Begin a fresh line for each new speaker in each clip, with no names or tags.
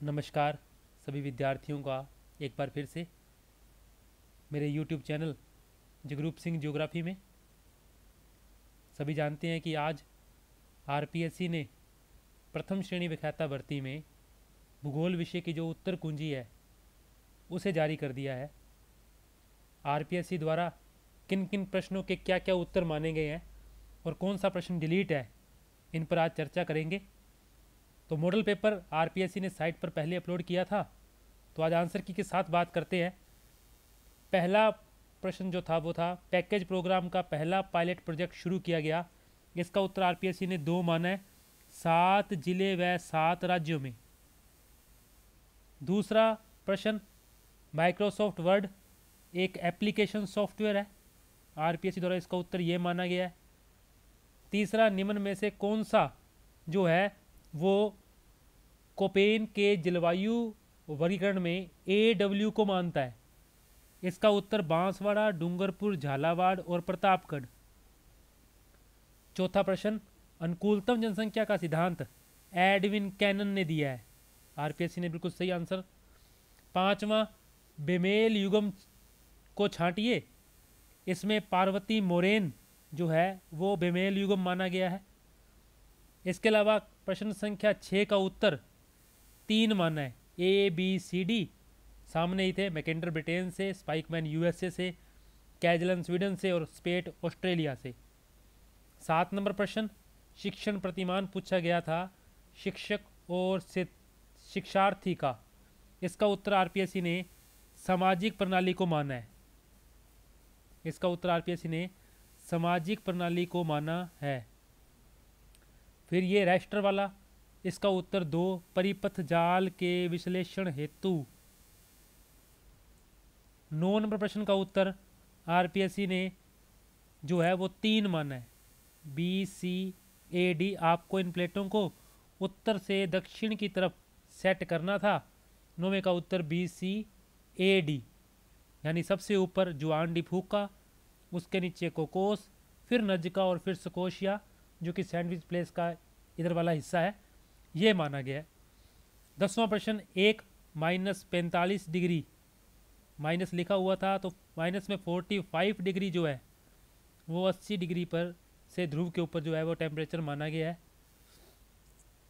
नमस्कार सभी विद्यार्थियों का एक बार फिर से मेरे YouTube channel Jagroop Singh geography में। सभी जानते हैं कि आज आरपीएससी ने प्रथम श्रेणी व्याख्याता भर्ती में भूगोल विषय की जो उत्तर कुंजी है उसे जारी कर दिया है। आरपीएससी द्वारा किन किन प्रश्नों के क्या क्या उत्तर माने गए हैं और कौन सा प्रश्न डिलीट है, इन पर आज चर्चा करेंगे। तो मॉडल पेपर आरपीएससी ने साइट पर पहले अपलोड किया था, तो आज आंसर की के साथ बात करते हैं। पहला प्रश्न जो था वो था पैकेज प्रोग्राम का पहला पायलट प्रोजेक्ट शुरू किया गया। इसका उत्तर आरपीएससी ने 2 माना है, 7 जिले व 7 राज्यों में। दूसरा प्रश्न, माइक्रोसॉफ्ट वर्ड एक एप्लीकेशन सॉफ्टवेयर है, आरपीएससी द्वारा इसका उत्तर ये माना गया है। तीसरा, निम्न में से कौन सा जो है वो कोपेन के जलवायु वर्गीकरण में AW को मानता है। इसका उत्तर बांसवाड़ा, डूंगरपुर, झालावाड़ और प्रतापगढ़। चौथा प्रश्न, अनुकूलतम जनसंख्या का सिद्धांत एडविन कैनन ने दिया है, आरपीएससी ने बिल्कुल सही आंसर। पांचवा, बेमेल युगम को छांटिए, इसमें पार्वती मोरेन जो है वो बेमेल युगम माना गया है। इसके अलावा प्रश्न संख्या 6 का उत्तर 3 माना है, ABCD सामने ही थे, मैकेंडर ब्रिटेन से, स्पाइकमैन यूएसए से, कैजलन स्वीडन से और स्पेट ऑस्ट्रेलिया से। 7 नंबर प्रश्न, शिक्षण प्रतिमान पूछा गया था शिक्षक और शिक्षार्थी का। इसका उत्तर आरपीएससी ने सामाजिक प्रणाली को माना है। इसका उत्तर आरपीएससी ने सामाजिक प्रणाली को माना है। फिर ये राष्ट्र वाला, इसका उत्तर 2, परिपथ जाल के विश्लेषण हेतु। 9 नंबर प्रश्न का उत्तर आरपीएससी ने जो है वो 3 माना है, BCAD। आपको इन प्लेटों को उत्तर से दक्षिण की तरफ सेट करना था। 9वें का उत्तर BCAD, यानी सबसे ऊपर जुआन डी फूका, उसके नीचे कोकोस, फिर नजका और फिर स्कोशिया जो कि सैंडविच प्लेस का इधर वाला हिस्सा है, ये माना गया है। 10वां प्रश्न, 1 -45 डिग्री, माइनस लिखा हुआ था तो माइनस में 45 डिग्री जो है वो 80 डिग्री पर से ध्रुव के ऊपर जो है वो टेम्परेचर माना गया है।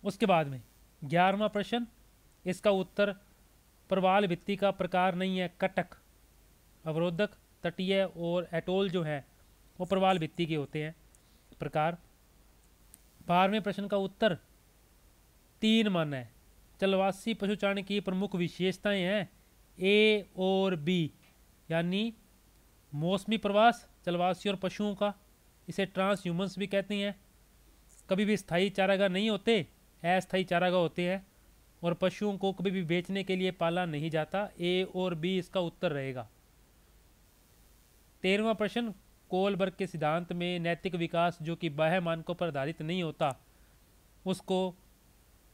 उसके बाद में 11वां प्रश्न, इसका उत्तर प्रवाल भित्ति का प्रकार नहीं है, कटक, अवरोधक, तटीय और एटोल जो है वो प्रवाल भित्ति के होते हैं प्रकार। 12वें प्रश्न का उत्तर 3 माना है, चलवासी पशुचारण की प्रमुख विशेषताएं हैं A और B, यानी मौसमी प्रवास चलवासी और पशुओं का, इसे ट्रांस ह्यूमन्स भी कहते हैं। कभी भी स्थायी चारागाह नहीं होते, अस्थायी चारागाह होते हैं, और पशुओं को कभी भी बेचने के लिए पाला नहीं जाता। A और B इसका उत्तर रहेगा। 13वां प्रश्न, कोलबर्ग के सिद्धांत में नैतिक विकास जो कि बाह्य मानकों पर आधारित नहीं होता उसको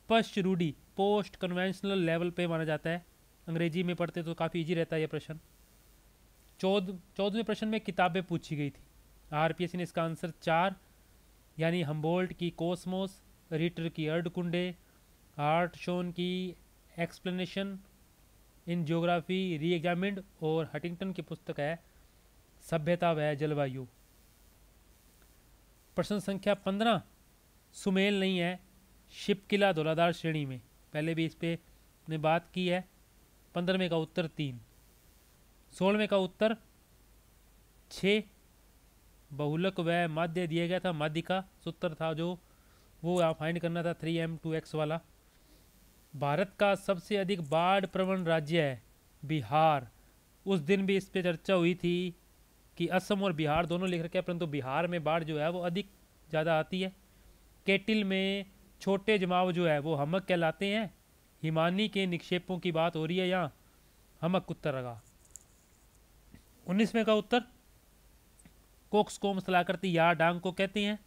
पश्चरूढ़ी, पोस्ट कन्वेंशनल लेवल पे माना जाता है। अंग्रेजी में पढ़ते तो काफ़ी इजी रहता है यह प्रश्न। 14वें प्रश्न में किताबें पूछी गई थी, आरपीएससी ने इसका आंसर 4, यानी हम्बोल्ट की कोसमोस, रिटर की अर्धकुंडे, हार्टशॉन की एक्सप्लेनेशन इन ज्योग्राफी री एग्जामिन्ड और हटिंगटन की पुस्तक है सभ्यता व जलवायु। प्रश्न संख्या 15 सुमेल नहीं है, शिपकिला धौलाधार श्रेणी में, पहले भी इस पे ने बात की है। 15वें का उत्तर 3। 16वें का उत्तर 6, बहुलक व माध्य दिया गया था, माध्य का सूत्र था जो वो आप फाइंड करना था 3m2x वाला। भारत का सबसे अधिक बाढ़ प्रवण राज्य है बिहार। उस दिन भी इस पे चर्चा हुई थी कि असम और बिहार दोनों लिख रखे हैं, परंतु बिहार में बाढ़ जो है वो अधिक ज़्यादा आती है। केटिल में छोटे जमाव जो है वो हमक कहलाते हैं। हिमानी के निक्षेपों की बात हो रही है यहाँ, हमक उत्तर रहा। 19वें का उत्तर कोक्सकोम स्थलाकृति या डांग को कहते हैं,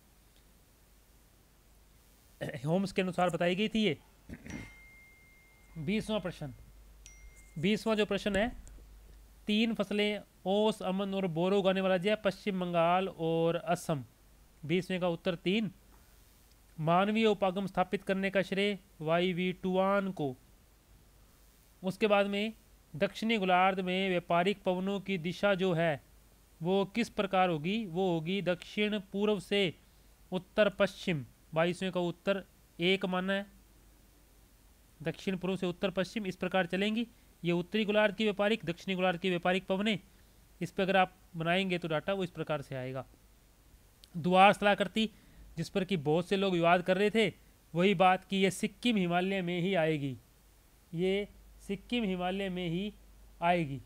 होम्स के अनुसार बताई गई थी ये। 20वां प्रश्न, 20वां जो प्रश्न है, 3 फसलें ओस, अमन और बोरो उगाने वाला राज्य है पश्चिम बंगाल और असम। 20वें का उत्तर 3। मानवीय उपागम स्थापित करने का श्रेय वाई वी टुआन को उसके बाद में दक्षिणी गोलार्ध में व्यापारिक पवनों की दिशा जो है वो किस प्रकार होगी? वो होगी दक्षिण पूर्व से उत्तर पश्चिम। 22वें का उत्तर एक माना है, दक्षिण पूर्व से उत्तर पश्चिम इस प्रकार चलेंगी। ये उत्तरी गोलार्ध की व्यापारिक, दक्षिणी गोलार्ध की व्यापारिक पवनें, इस पर अगर आप बनाएंगे तो डाटा वो इस प्रकार से आएगा। द्वार स्थलाकृति, जिस पर कि बहुत से लोग विवाद कर रहे थे, वही बात कि ये सिक्किम हिमालय में ही आएगी, ये सिक्किम हिमालय में ही आएगी।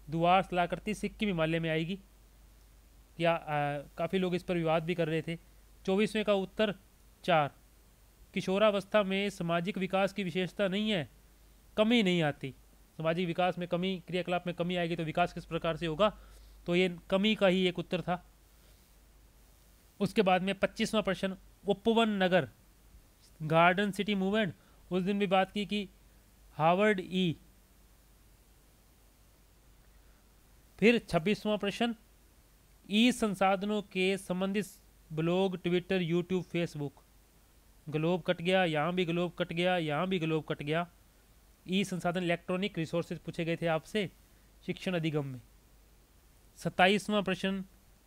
द्वार स्थलाकृति सिक्किम हिमालय में आएगी। या काफ़ी लोग इस पर विवाद भी कर रहे थे। 24वें का उत्तर 4। किशोरावस्था में सामाजिक विकास की विशेषता नहीं है, कमी नहीं आती। सामाजिक विकास में कमी, क्रियाकलाप में कमी आएगी तो विकास किस प्रकार से होगा? तो ये कमी का ही एक उत्तर था। उसके बाद में 25वां प्रश्न, उपवन नगर गार्डन सिटी मूवमेंट, उस दिन भी बात की कि हार्वर्ड ई। फिर 26वां प्रश्न, ई संसाधनों के संबंधित blog, Twitter, YouTube, Facebook. Globe cut गया, यहाँ भी ग्लोब कट गया, यहाँ भी ग्लोब कट गया। ई संसाधन इलेक्ट्रॉनिक रिसोर्सेज पूछे गए थे आपसे शिक्षण अधिगम में। 27वां प्रश्न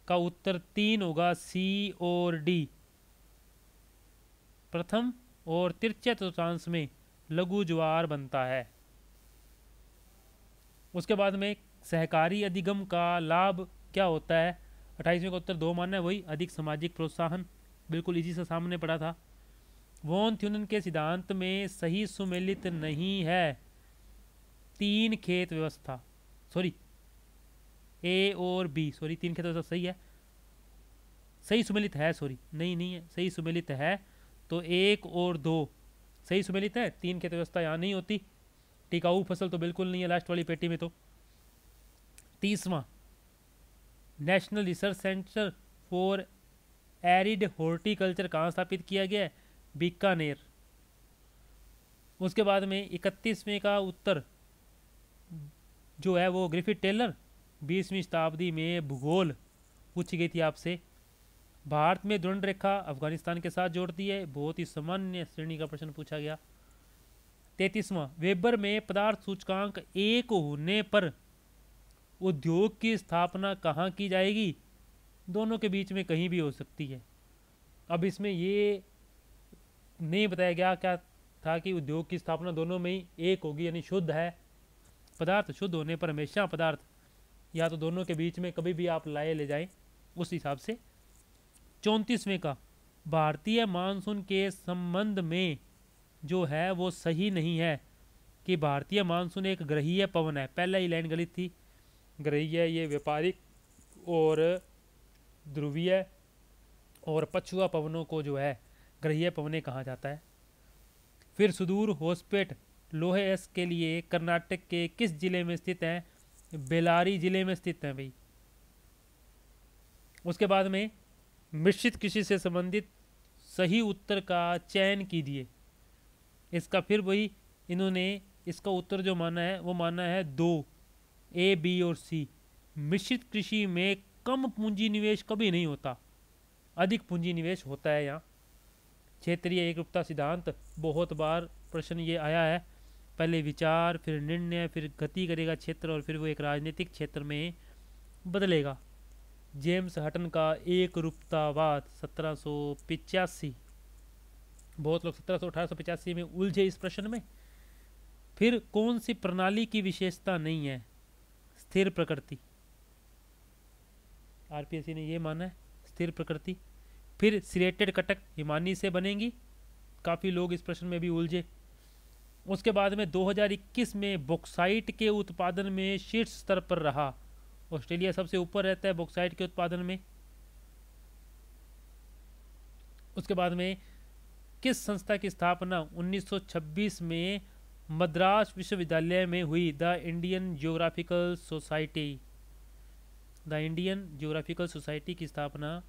का उत्तर 3 होगा, सी और डी। प्रथम और तृतीय चतुर्थांश में लघु ज्वार बनता है। उसके बाद में सहकारी अधिगम का लाभ क्या होता है? 28वें का उत्तर 2 मानना है, वही अधिक सामाजिक प्रोत्साहन, बिल्कुल इजी से सामने पड़ा था। वॉन थ्यूनन के सिद्धांत में सही सुमेलित नहीं है 3 खेत व्यवस्था, सॉरी ए और बी, सॉरी 3 खेत व्यवस्था सही है, सही सुमेलित है, सॉरी नहीं है, सही सुमेलित है। तो 1 और 2 सही सुमेलित है, 3 खेत व्यवस्था यहाँ नहीं होती। टिकाऊ फसल तो बिल्कुल नहीं है लास्ट वाली पेटी में। तो 30वां, national research centre for arid horticulture कहाँ स्थापित किया गया है? बीकानेर। उसके बाद में 31वें का उत्तर जो है वो ग्रिफिथ टेलर, 20वीं शताब्दी में भूगोल पूछी गई थी आपसे। भारत में द्वंद्व रेखा अफगानिस्तान के साथ जोड़ती है, बहुत ही सामान्य श्रेणी का प्रश्न पूछा गया। 33वां, वेबर में पदार्थ सूचकांक 1 होने पर उद्योग की स्थापना कहाँ की जाएगी? दोनों के बीच में कहीं भी हो सकती है। अब इसमें ये नहीं बताया गया क्या था कि उद्योग की स्थापना दोनों में ही 1 होगी, यानी शुद्ध है पदार्थ, शुद्ध होने पर हमेशा पदार्थ, या तो दोनों के बीच में कभी भी आप लाए ले जाएं उस हिसाब से। 34वें का, भारतीय मानसून के संबंध में जो है वो सही नहीं है कि भारतीय मानसून एक ग्रहीय पवन है। पहला ही लाइन गलत थी, ग्रहीय ये व्यापारिक और ध्रुवीय और पछुआ पवनों को जो है ग्रहीय पवनें कहा जाता है। फिर सुदूर होस्पेट लोहे एस के लिए कर्नाटक के किस जिले में स्थित है? बेलारी जिले में स्थित है भाई। उसके बाद में मिश्रित कृषि से संबंधित सही उत्तर का चयन कीजिए। इसका फिर वही इन्होंने इसका उत्तर जो माना है वो माना है 2, ए, बी और सी। मिश्रित कृषि में कम पूंजी निवेश कभी नहीं होता, अधिक पूंजी निवेश होता है। यहाँ क्षेत्रीय एकरूपता सिद्धांत, बहुत बार प्रश्न ये आया है। पहले विचार, फिर निर्णय, फिर गति करेगा क्षेत्र और फिर वो एक राजनीतिक क्षेत्र में बदलेगा। जेम्स हटन का एकरूपतावाद 1785, बहुत लोग 1885 में उलझे इस प्रश्न में। फिर कौन सी प्रणाली की विशेषता नहीं है? स्थिर प्रकृति, आरपीएससी ने ये माना है स्थिर प्रकृति। फिर सिलेटेड कटक हिमानी से बनेंगी, काफ़ी लोग इस प्रश्न में भी उलझे। उसके बाद में 2021 में बॉक्साइट के उत्पादन में शीर्ष स्तर पर रहा। ऑस्ट्रेलिया सबसे ऊपर रहता है बॉक्साइट के उत्पादन में। उसके बाद में किस संस्था की स्थापना 1926 में मद्रास विश्वविद्यालय में हुई? The Indian geographical society. The Indian geographical society की स्थापना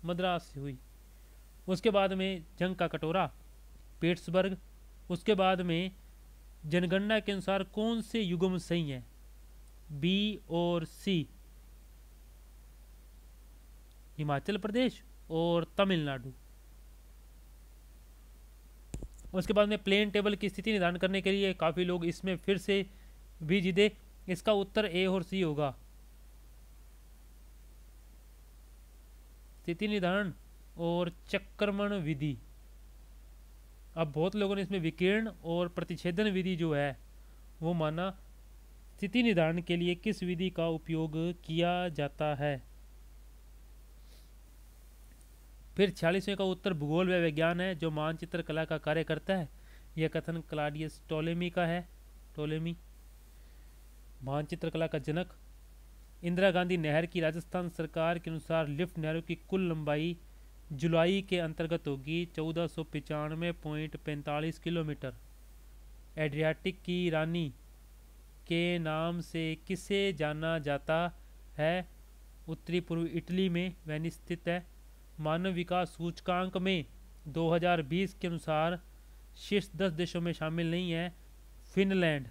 मद्रास से हुई। उसके बाद में जंग का कटोरा, पिट्सबर्ग। उसके बाद में जनगणना के अनुसार कौन से युग्म सही हैं? बी और सी, हिमाचल प्रदेश और तमिलनाडु। उसके बाद में प्लेन टेबल की स्थिति निर्धारण करने के लिए काफ़ी लोग इसमें फिर से भी जिदे। इसका उत्तर ए और सी होगा। स्थिति निर्धारण और चक्रमण विधि। अब बहुत लोगों ने इसमें विकिरण और प्रतिच्छेदन विधि जो है वो माना। स्थिति निर्धारण के लिए किस विधि का उपयोग किया जाता है? फिर 46वें का उत्तर भूगोल व विज्ञान है, जो मानचित्र कला का कार्य करता है। यह कथन क्लाडियस टोलेमी का है। टोलेमी मानचित्र कला का जनक। इंदिरा गांधी नहर की राजस्थान सरकार के अनुसार लिफ्ट नहरों की कुल लंबाई जुलाई के अंतर्गत होगी 1495.45 किलोमीटर। एड्रियाटिक की रानी के नाम से किसे जाना जाता है? उत्तरी पूर्व इटली में वेनिस स्थित है। मानव विकास सूचकांक में 2020 के अनुसार शीर्ष 10 देशों में शामिल नहीं है फिनलैंड।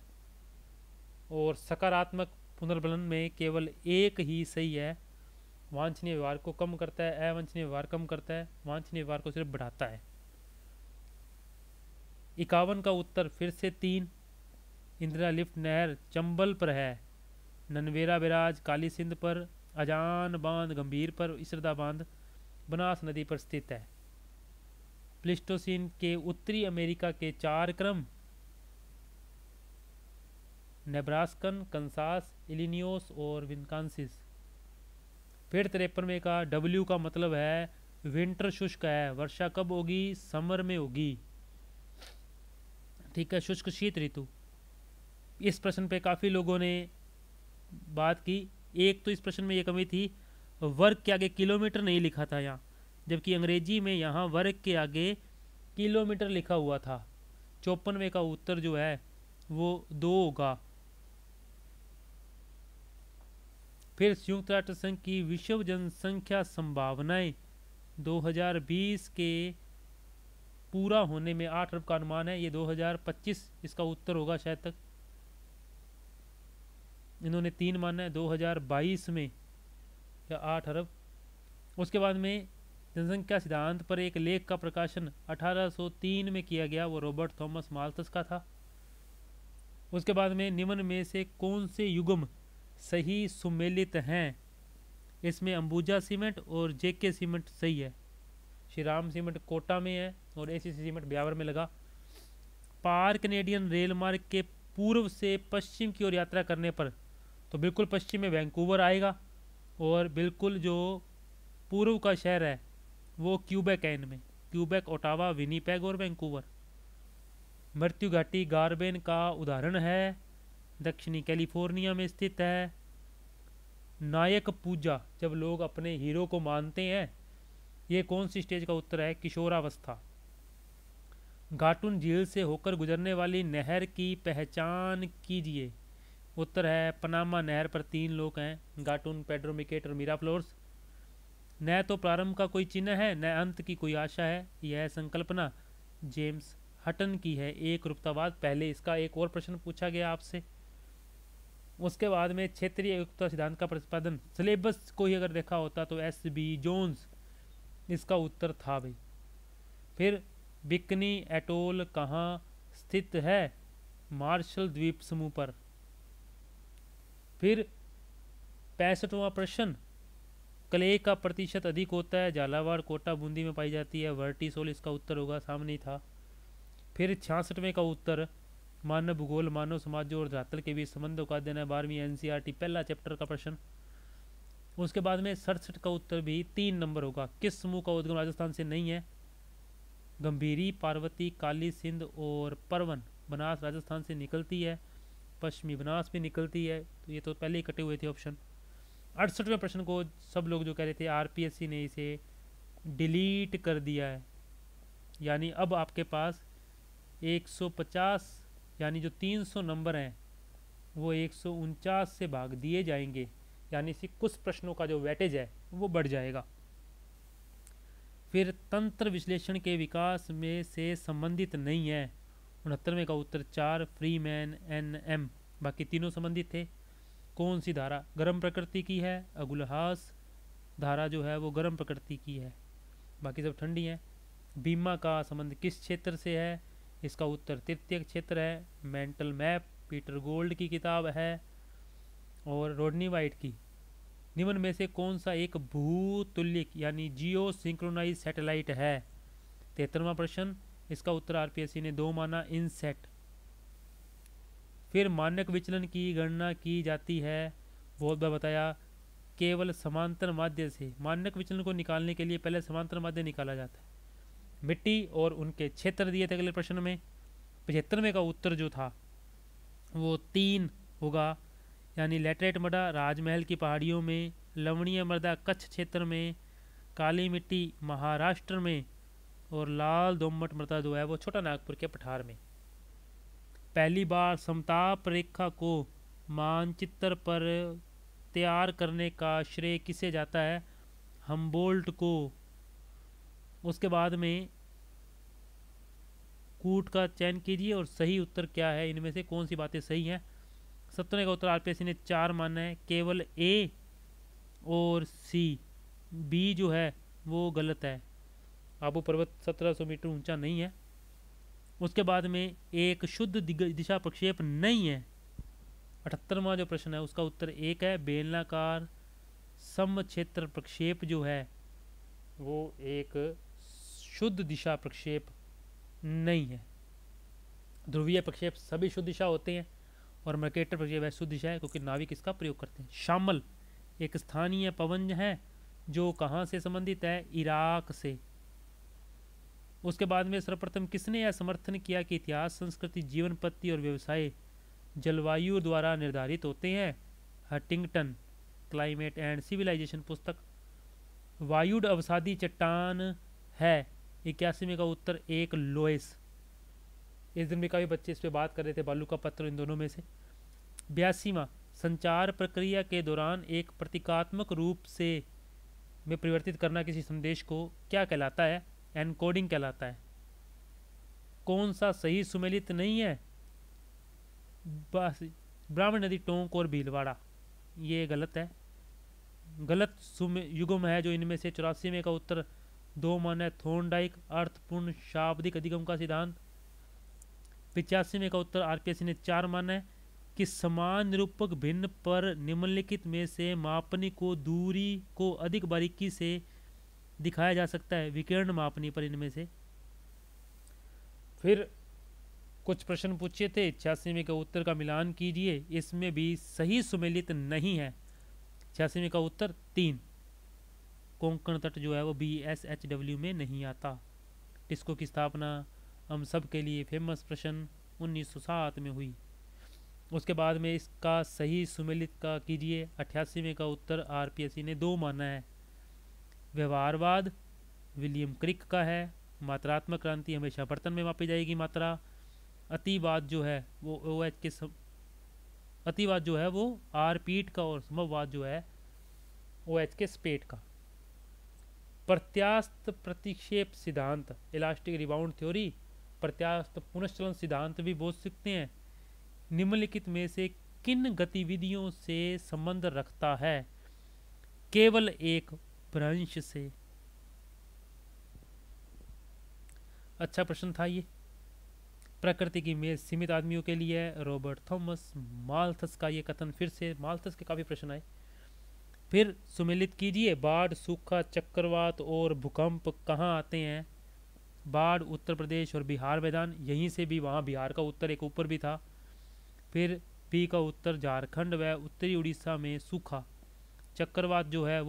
और सकारात्मक पुनर्बलन में केवल एक ही सही है। वांछनीय व्यवहार को कम करता है, अवांछनीय व्यवहार कम करता है, वांछनीय व्यवहार को सिर्फ बढ़ाता है। 51 का उत्तर फिर से 3। इंदिरा लिफ्ट नहर चंबल पर है। ननवेरा बैराज काली सिंध पर, अजान बांध गंभीर पर, इसरदा बांध बनास नदी पर स्थित है। प्लिस्टोसीन के उत्तरी अमेरिका के 4 क्रम नेब्रास्कन, कंसास, इलिनियोस और विस्कॉन्सिन। फिर 53वें का डब्ल्यू का मतलब है विंटर शुष्क है। वर्षा कब होगी? समर में होगी। ठीक है, शुष्क शीत ऋतु। इस प्रश्न पे काफ़ी लोगों ने बात की। एक तो इस प्रश्न में ये कमी थी, वर्ग के आगे किलोमीटर नहीं लिखा था यहाँ, जबकि अंग्रेजी में यहाँ वर्ग के आगे किलोमीटर लिखा हुआ था। 54वें का उत्तर जो है वो 2 होगा। फिर संयुक्त राष्ट्र संघ की विश्व जनसंख्या संभावनाएं 2020 के पूरा होने में 8 अरब का अनुमान है। ये 2025 इसका उत्तर होगा शायद तक। इन्होंने 3 माना है, 2022 में या 8 अरब। उसके बाद में जनसंख्या सिद्धांत पर एक लेख का प्रकाशन 1803 में किया गया, वो रॉबर्ट थॉमस माल्थस का था। उसके बाद में निम्न में से कौन से युग्म सही सुमेलित हैं? इसमें अंबुजा सीमेंट और जेके सीमेंट सही है। श्री राम सीमेंट कोटा में है और एसीसी सीमेंट ब्यावर में लगा। पार कनेडियन रेल मार्ग के पूर्व से पश्चिम की ओर यात्रा करने पर तो बिल्कुल पश्चिम में वैंकूवर आएगा, और बिल्कुल जो पूर्व का शहर है वो क्यूबेक है। इनमें क्यूबेक, ओटावा, विनीपेग और वैंकूवर। मृत्यु घाटी गार्बेन का उदाहरण है, दक्षिणी कैलिफोर्निया में स्थित है। नायक पूजा, जब लोग अपने हीरो को मानते हैं, ये कौन सी स्टेज का उत्तर है? किशोरावस्था। घाटुन झील से होकर गुजरने वाली नहर की पहचान कीजिए। उत्तर है पनामा नहर पर 3 लोग हैं, घाटुन, पेड्रोमिकेट और मीराफ्लोर्स। न तो प्रारंभ का कोई चिन्ह है, न अंत की कोई आशा है। यह संकल्पना जेम्स हटन की है। एक रूपतावाद। पहले इसका एक और प्रश्न पूछा गया आपसे। उसके बाद में क्षेत्रीय एकता सिद्धांत का प्रतिपादन, सिलेबस को ही अगर देखा होता तो एस.बी. जोन्स इसका उत्तर था भाई। फिर बिकनी एटोल कहाँ स्थित है? मार्शल द्वीप समूह पर। फिर 65वां प्रश्न, क्ले का प्रतिशत अधिक होता है? झालावाड़, कोटा, बूंदी में पाई जाती है। वर्टिसोल इसका उत्तर होगा, सामने ही था। फिर 66वें का उत्तर, मानव भूगोल मानव समाजों और धरातल के बीच संबंधों का अध्ययन है। 12वीं एनसीईआरटी पहला चैप्टर का प्रश्न। उसके बाद में 67 का उत्तर भी 3 नंबर होगा। किस समूह का उद्गम राजस्थान से नहीं है? गंभीरी, पार्वती, काली सिंध और परवन। बनास राजस्थान से निकलती है, पश्चिमी बनास भी निकलती है, तो ये तो पहले ही कटे हुए थे ऑप्शन। 68वें प्रश्न को सब लोग जो कह रहे थे आरपीएससी ने इसे डिलीट कर दिया है, यानी अब आपके पास 150 यानी जो 300 नंबर हैं वो 149 से भाग दिए जाएंगे, यानी से कुछ प्रश्नों का जो वेटेज है वो बढ़ जाएगा। फिर तंत्र विश्लेषण के विकास में से संबंधित नहीं है। 69वें का उत्तर 4 फ्रीमैन एन.एम. बाकी तीनों संबंधित थे। कौन सी धारा गर्म प्रकृति की है? अगुलहास धारा जो है वो गर्म प्रकृति की है, बाकी सब ठंडी है। बीमा का संबंध किस क्षेत्र से है? इसका उत्तर तृतीय क्षेत्र है। मेंटल मैप पीटर गोल्ड की किताब है और रोडनी वाइट की। निम्न में से कौन सा एक भूतुल्यक यानी जियो सिंक्रोनाइज सैटेलाइट है? 73वां प्रश्न, इसका उत्तर आरपीएससी ने 2 माना, इनसेट। फिर मानक विचलन की गणना की जाती है, बहुत बार बताया, केवल समांतर माध्य से। मानक विचलन को निकालने के लिए पहले समांतर माध्य निकाला जाता है। मिट्टी और उनके क्षेत्र दिए थे अगले प्रश्न में। 75वें का उत्तर जो था वो 3 होगा, यानी लैटेराइट मृदा राजमहल की पहाड़ियों में, लवणीय मृदा कच्छ क्षेत्र में, काली मिट्टी महाराष्ट्र में और लाल दोमट मृदा जो है वो छोटा नागपुर के पठार में। पहली बार समताप रेखा को मानचित्र पर तैयार करने का श्रेय किसे जाता है? हम्बोल्ट को। उसके बाद में कूट का चयन कीजिए और सही उत्तर क्या है, इनमें से कौन सी बातें सही हैं? 70 का उत्तर आरपीएससी ने 4 माना है, केवल ए और सी, बी जो है वो गलत है। आबू पर्वत 1700 मीटर ऊंचा नहीं है। उसके बाद में एक शुद्ध दिशा प्रक्षेप नहीं है। 78वां जो प्रश्न है उसका उत्तर 1 है, बेलनाकार समक्षेत्र प्रक्षेप जो है वो एक शुद्ध दिशा प्रक्षेप नहीं है। ध्रुवीय प्रक्षेप सभी शुद्ध दिशा होते हैं और मर्केटर प्रक्षेप शुद्ध दिशा है क्योंकि नाविक इसका प्रयोग करते हैं। शामल एक स्थानीय पवन है जो कहाँ से संबंधित है? इराक से। उसके बाद में सर्वप्रथम किसने यह समर्थन किया कि इतिहास, संस्कृति, जीवन पद्धति और व्यवसाय जलवायु द्वारा निर्धारित होते हैं? हंटिंगटन, क्लाइमेट एंड सिविलाइजेशन पुस्तक। वायुड अवसादी चट्टान है? 81वें का उत्तर 1 लोएस। इस दिन में काफी बच्चे इस पे बात कर रहे थे, बालू का पत्थर, इन दोनों में से। 82वां, संचार प्रक्रिया के दौरान एक प्रतीकात्मक रूप से में परिवर्तित करना किसी संदेश को क्या कहलाता है? एनकोडिंग कहलाता है। कौन सा सही सुमेलित नहीं है? ब्राह्मण नदी, टोंक और भीलवाड़ा, ये गलत है। गलत युग्म है जो इनमें से 84वें का उत्तर 2 माना है, थोर्नडाइक अर्थपूर्ण शाब्दिक अधिगम का सिद्धांत। 85वें का उत्तर आरपीएससी ने 4 माना है कि समान निरूपक भिन्न पर निम्नलिखित में से मापनी को दूरी को अधिक बारीकी से दिखाया जा सकता है? विकिरण मापनी पर इनमें से। फिर कुछ प्रश्न पूछे थे, 86वें का उत्तर का मिलान कीजिए, इसमें भी सही सुमेलित नहीं है। 86वें का उत्तर 3, कोंकण तट जो है वो BSHW में नहीं आता। टिस्को की स्थापना हम सब के लिए फेमस प्रश्न 1907 में हुई। उसके बाद में इसका सही सुमेलित का कीजिए। 88वें का उत्तर आरपीएससी ने 2 माना है। व्यवहारवाद विलियम क्रिक का है। मात्रात्मक क्रांति हमेशा बर्तन में मापी जाएगी मात्रा। अतिवाद जो है वो OH के अतिवाद जो है वो आरपीट का और समवाद जो है OH के स्पेट का। प्रत्यास्थ प्रतिक्षेप सिद्धांत, इलास्टिक रिबाउंड थ्योरी, प्रत्यास्थ पुनश्चलन सिद्धांत भी बोल सकते हैं, निम्नलिखित में से किन गतिविधियों से संबंध रखता है? केवल एक भ्रंश से। अच्छा प्रश्न था ये। प्रकृति की मेज सीमित आदमियों के लिए है, रॉबर्ट थॉमस माल्थस का ये कथन। फिर से माल्थस के काफी प्रश्न आए। फिर सुमेलित कीजिए, बाढ़, सूखा, चक्रवात और भूकंप कहाँ आते हैं? बाढ़ उत्तर प्रदेश और बिहार मैदान, यहीं से भी वहाँ बिहार का उत्तर एक ऊपर भी था। फिर बी का उत्तर झारखंड व उत्तरी उड़ीसा में सूखा। चक्रवात जो है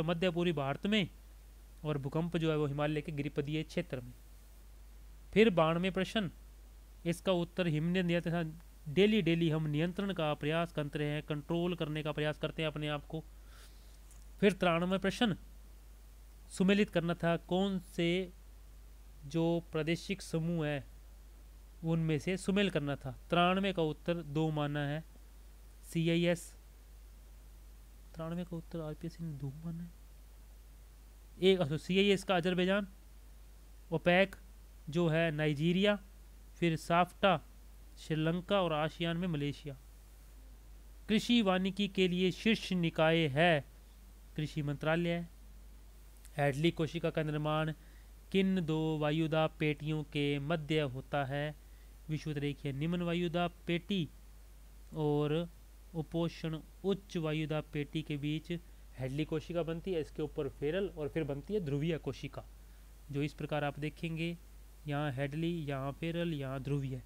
मध्य पूर्वी भारत में और भूकंप जो है वो हिमालय के गिरिपदीय क्षेत्र में। फिर 92वें प्रश्न, इसका उत्तर हिमनद नियंत्रण। डेली हम नियंत्रण का प्रयास करते हैं, कंट्रोल करने का प्रयास करते हैं अपने आप को। फिर 93वां प्रश्न, सुमेलित करना था कौन से जो प्रादेशिक समूह है उनमें से सुमेल करना था। 93 का उत्तर 2 माना है, CIS। 93 का उत्तर आरपीएससी ने 2 माना है। एक CIS का अजरबैजान, ओपेक जो है नाइजीरिया, फिर साफ्टा श्रीलंका और आसियान में मलेशिया। कृषि वानिकी के लिए शीर्ष निकाय है कृषि मंत्रालय। हैडली कोशिका का निर्माण किन दो वायुदाब पेटियों के मध्य होता है विषुवत रेखीय निम्न वायुदाब पेटी और उपोषण उच्च वायुदाब पेटी के बीच हेडली कोशिका बनती है, इसके ऊपर फेरल और फिर बनती है ध्रुवीय कोशिका, जो इस प्रकार आप देखेंगे, यहाँ हेडली, यहाँ फेरल, यहाँ ध्रुवीय।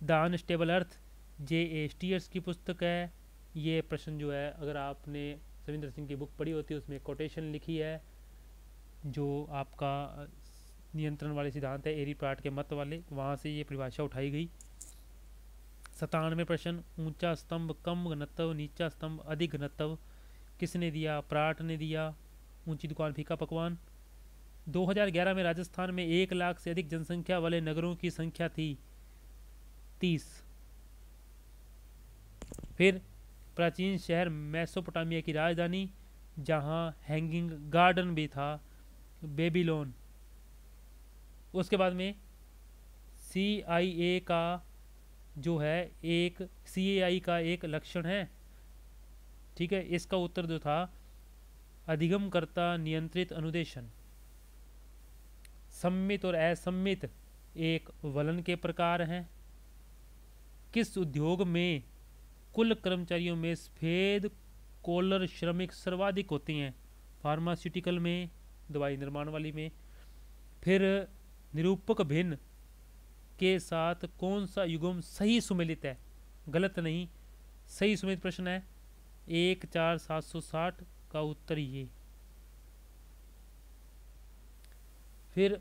The unstable earth J.A. Stairs की पुस्तक है। ये प्रश्न जो है अगर आपने सविंदर सिंह की बुक पढ़ी होती है उसमें कोटेशन लिखी है, जो आपका नियंत्रण वाले सिद्धांत है एरी प्राट के मत वाले, वहाँ से ये परिभाषा उठाई गई। 97 प्रश्न, ऊंचा स्तंभ कम घनत्व, नीचा स्तंभ अधिक घनत्व किसने दिया? प्राट ने दिया। ऊंची दुकान फीका पकवान। 2011 में राजस्थान में 1 लाख से अधिक जनसंख्या वाले नगरों की संख्या थी 30। फिर प्राचीन शहर मेसोपोटामिया की राजधानी जहां हैंगिंग गार्डन भी था, बेबीलोन। उसके बाद में CIA का जो है एक CAI का एक लक्षण है, ठीक है, इसका उत्तर जो था अधिगमकर्ता नियंत्रित अनुदेशन। सम्मित और असम्मित एक वलन के प्रकार हैं। किस उद्योग में कुल कर्मचारियों में सफेद कॉलर श्रमिक सर्वाधिक होते हैं? फार्मास्यूटिकल में, दवाई निर्माण वाली में। फिर निरूपक भिन्न के साथ कौन सा युग्म सही सुमेलित है? गलत नहीं, सही सुमेलित प्रश्न है 14760 का उत्तर ये। फिर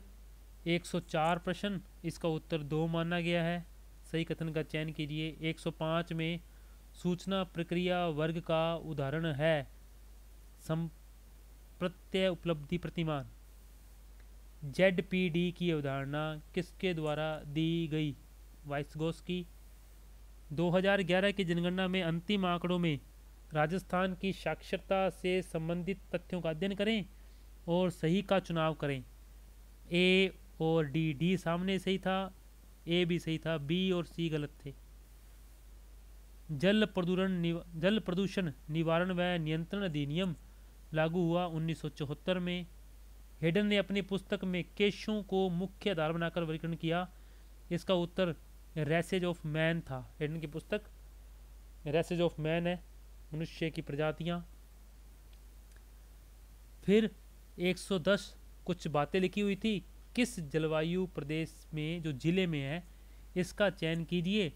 104 प्रश्न, इसका उत्तर 2 माना गया है, सही कथन का चयन कीजिए। 105 में सूचना प्रक्रिया वर्ग का उदाहरण है संप्रत्यय उपलब्धि प्रतिमान। ZPD की अवधारणा किसके द्वारा दी गई? वाइसगोस्की। 2011 की जनगणना में अंतिम आंकड़ों में राजस्थान की साक्षरता से संबंधित तथ्यों का अध्ययन करें और सही का चुनाव करें। A और D सामने सही था, A भी सही था, B और C गलत थे। जल प्रदूषण निवारण व नियंत्रण अधिनियम लागू हुआ 1974 में। हेडन ने अपनी पुस्तक में केशों को मुख्य आधार बनाकर वर्गीकरण किया, इसका उत्तर रेसेज ऑफ मैन था। हेडन की पुस्तक रेसेज ऑफ मैन है, मनुष्य की प्रजातियां। फिर 110 कुछ बातें लिखी हुई थी, किस जलवायु प्रदेश में जो जिले में है इसका चयन कीजिए।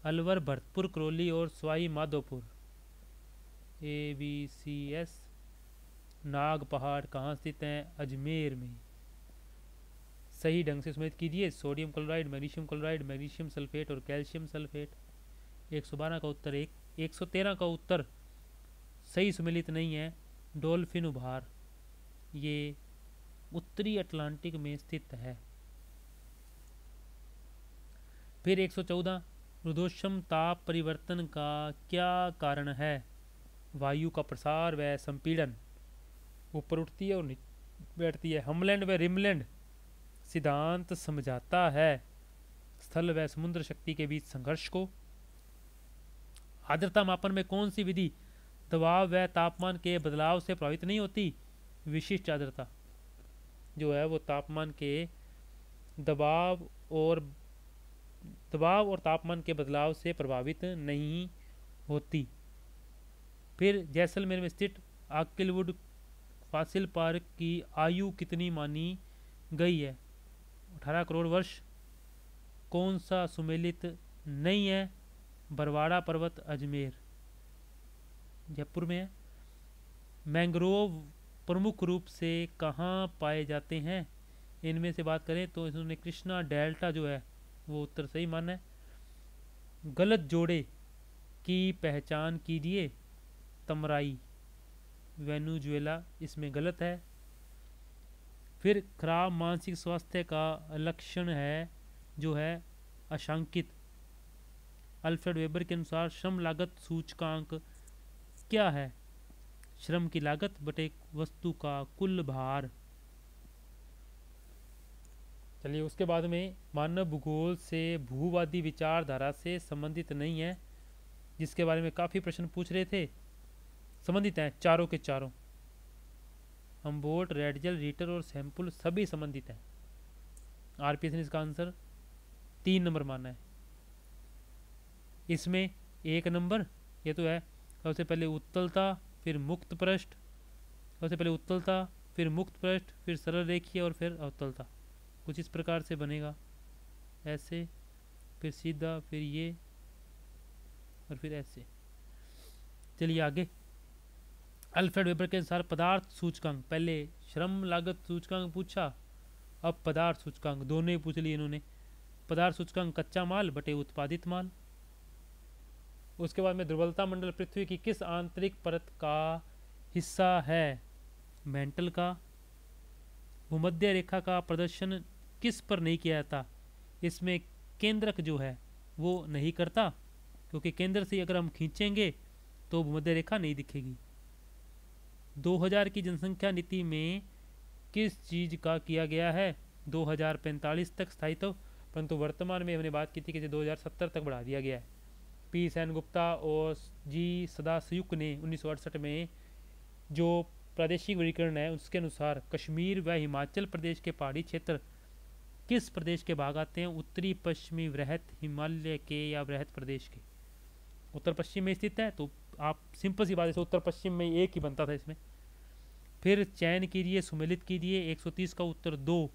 अलवर, भरतपुर, करौली और सवाई माधोपुर। ABCS। नाग पहाड़ कहाँ स्थित हैं? अजमेर में। सही ढंग से सुमेलित कीजिए। सोडियम क्लोराइड, मैग्नीशियम सल्फेट और कैल्शियम सल्फेट। 112 का उत्तर 113 का उत्तर सही सुमेलित नहीं है। डॉल्फिन उभार ये उत्तरी अटलांटिक में स्थित है। फिर 114, रुद्धोष्म ताप परिवर्तन का क्या कारण है? वायु का प्रसार व संपीड़न। ऊपर उठती है और नीचे बैठती है। हमलैंड व रिमलैंड सिद्धांत समझाता है स्थल व समुद्र शक्ति के बीच संघर्ष को। आर्द्रता मापन में कौन सी विधि दबाव व तापमान के बदलाव से प्रभावित नहीं होती? विशिष्ट आर्द्रता जो है वो तापमान के दबाव और तापमान के बदलाव से प्रभावित नहीं होती। फिर जैसलमेर में स्थित आकिलवुड फॉसिल पार्क की आयु कितनी मानी गई है? 18 करोड़ वर्ष। कौन सा सुमेलित नहीं है? बरवाड़ा पर्वत, अजमेर, जयपुर में है। मैंग्रोव प्रमुख रूप से कहाँ पाए जाते हैं? इनमें से बात करें तो इन्होंने कृष्णा डेल्टा जो है वो उत्तर सही माना है। गलत जोड़े की पहचान कीजिए। तमराई, वेनेजुएला, इसमें गलत है। फिर खराब मानसिक स्वास्थ्य का लक्षण है जो है आशंकित। अल्फ्रेड वेबर के अनुसार श्रम लागत सूचकांक क्या है? श्रम की लागत बटे वस्तु का कुल भार। चलिए उसके बाद में मानव भूगोल से भूवादी विचारधारा से संबंधित नहीं है, जिसके बारे में काफ़ी प्रश्न पूछ रहे थे, संबंधित हैं चारों के चारों। अम्बोट, रेडजल, रीटर और सैंपल सभी संबंधित हैं। आरपीएस ने इसका आंसर 3 नंबर माना है। इसमें 1 नंबर ये तो है, सबसे पहले उत्तलता, फिर मुक्त पृष्ठ, सबसे पहले उत्तलता, फिर मुक्त पृष्ठ, फिर सरल रेखीय और फिर अवतलता। कुछ इस प्रकार से बनेगा, ऐसे, फिर सीधा, फिर ये और फिर ऐसे। चलिए आगे। अल्फ्रेड वेबर के अनुसार पदार्थ सूचकांक, पहले श्रम लागत सूचकांक पूछा, अब पदार्थ सूचकांक, दोनों ही पूछ लिए इन्होंने। पदार्थ सूचकांक कच्चा माल बटे उत्पादित माल। उसके बाद में दुर्बलता मंडल पृथ्वी की किस आंतरिक परत का हिस्सा है? मेंटल का। भूमध्य रेखा का प्रदर्शन किस पर नहीं किया जाता? इसमें केंद्रक जो है वो नहीं करता, क्योंकि केंद्र से अगर हम खींचेंगे तो भूमध्य रेखा नहीं दिखेगी। 2000 की जनसंख्या नीति में किस चीज का किया गया है 2045 तक स्थायित्व, परंतु वर्तमान में हमने बात की थी कि 2070 तक बढ़ा दिया गया है। पी सेनगुप्ता और जी सदासयुक ने 1968 में जो प्रादेशिक वर्गीकरण है उसके अनुसार कश्मीर व हिमाचल प्रदेश के पहाड़ी क्षेत्र किस प्रदेश के भाग आते हैं? उत्तरी पश्चिमी वृहत हिमालय के या वृहत प्रदेश के। उत्तर पश्चिम में स्थित है, तो आप सिंपल सी बात है, उत्तर पश्चिम में एक ही बनता था इसमें। फिर चयन कीजिए, सुमेलित कीजिए। 130 का उत्तर 2,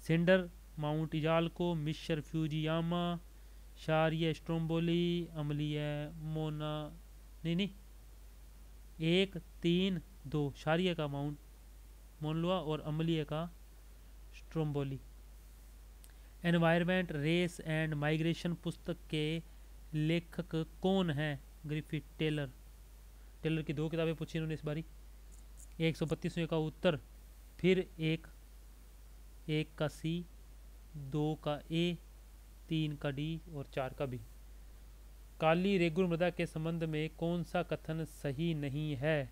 सेंडर माउंट इजाल्को, मिश्र फ्यूजियामा, क्षारीय स्ट्रोम्बोली, अम्लीय मोना, नहीं 1 3 2, क्षारीय का माउंट मोनलुआ और अम्लीय का स्ट्रोम्बोली। एनवायरमेंट, रेस एंड माइग्रेशन पुस्तक के लेखक कौन है? Griffith Taylor. टेलर की 2 किताबें पूछी इन्होंने इस बारी। 132वें का उत्तर, फिर एक का सी, 2 का ए, 3 का डी और 4 का बी। काली रेगुर मृदा के संबंध में कौन सा कथन सही नहीं है?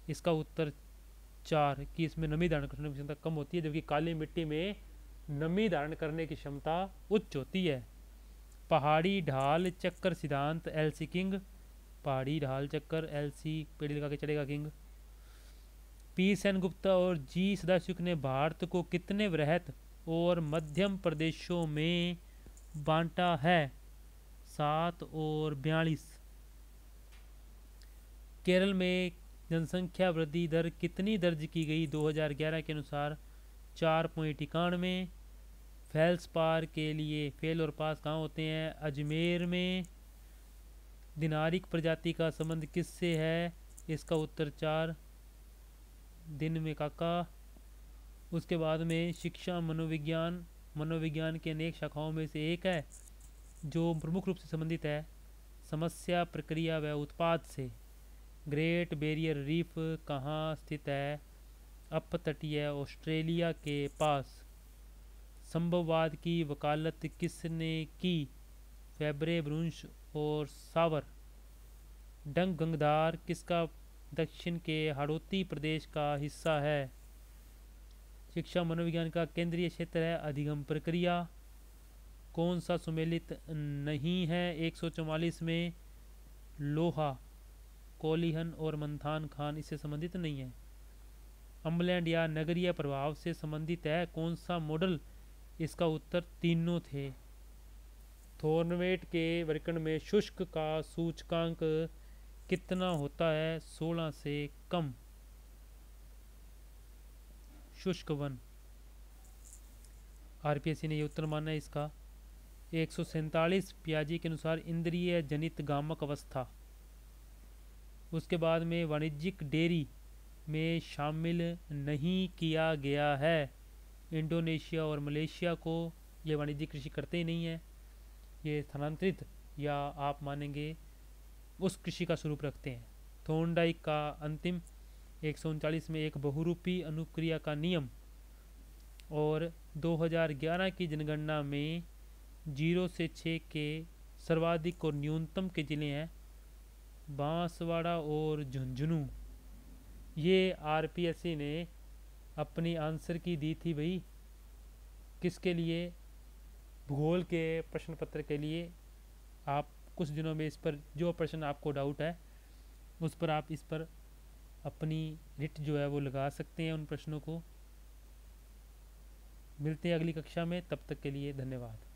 इसका उत्तर 4, कि इसमें नमी धारण करने की क्षमता कम होती है, जबकि काली मिट्टी में नमी धारण करने की क्षमता उच्च होती है। पहाड़ी ढाल चक्कर सिद्धांत, एलसी किंग। पहाड़ी ढाल चक्कर, एलसी पेड़ी लगा के चलेगा किंग। पी सेनगुप्ता और जी सदाशिव ने भारत को कितने वृहत और मध्यम प्रदेशों में बांटा है? 7 और 42। केरल में जनसंख्या वृद्धि दर कितनी दर्ज की गई 2011 के अनुसार? 4.91। फेल्सपार के लिए फेल और पास कहाँ होते हैं? अजमेर में। दिनारिक प्रजाति का संबंध किससे है? इसका उत्तर 4, दिन में काका। उसके बाद में शिक्षा मनोविज्ञान, मनोविज्ञान की अनेक शाखाओं में से एक है जो प्रमुख रूप से संबंधित है समस्या, प्रक्रिया व उत्पाद से। ग्रेट बैरियर रीफ कहाँ स्थित है? अपतटीय ऑस्ट्रेलिया के पास। संभववाद की वकालत किसने की? फेब्रे, ब्रुंश और सावर। डंग गंगधार किसका दक्षिण के हाड़ौती प्रदेश का हिस्सा है? शिक्षा मनोविज्ञान का केंद्रीय क्षेत्र है अधिगम प्रक्रिया। कौन सा सुमेलित नहीं है 144 में? लोहा, कोलिहन और मंथान खान इससे संबंधित नहीं है। अम्लैंड या नगरीय प्रभाव से संबंधित है कौन सा मॉडल? इसका उत्तर तीनों थे। थोर्नवेट के वर्गीकरण में शुष्क का सूचकांक कितना होता है? 16 से कम। शुष्क वन। आरपीएससी ने ये उत्तर माना है इसका। 147 पियाजी के अनुसार इंद्रिय जनित गामक अवस्था। उसके बाद में वाणिज्यिक डेयरी में शामिल नहीं किया गया है। इंडोनेशिया और मलेशिया को ये वाणिज्यिक कृषि करते ही नहीं है, ये स्थानांतरित या आप मानेंगे उस कृषि का स्वरूप रखते हैं। थोर्नडाइक का अंतिम 139 में एक बहुरूपी अनुक्रिया का नियम। और 2011 की जनगणना में 0 से 6 के सर्वाधिक और न्यूनतम के जिले हैं बांसवाड़ा और झुंझुनू। ये आरपीएससी ने अपनी आंसर की दी थी भाई, किसके लिए? भूगोल के प्रश्न पत्र के लिए। आप कुछ दिनों में इस पर जो प्रश्न आपको डाउट है उस पर आप इस पर अपनी रिट जो है वो लगा सकते हैं उन प्रश्नों को। मिलते हैं अगली कक्षा में, तब तक के लिए धन्यवाद।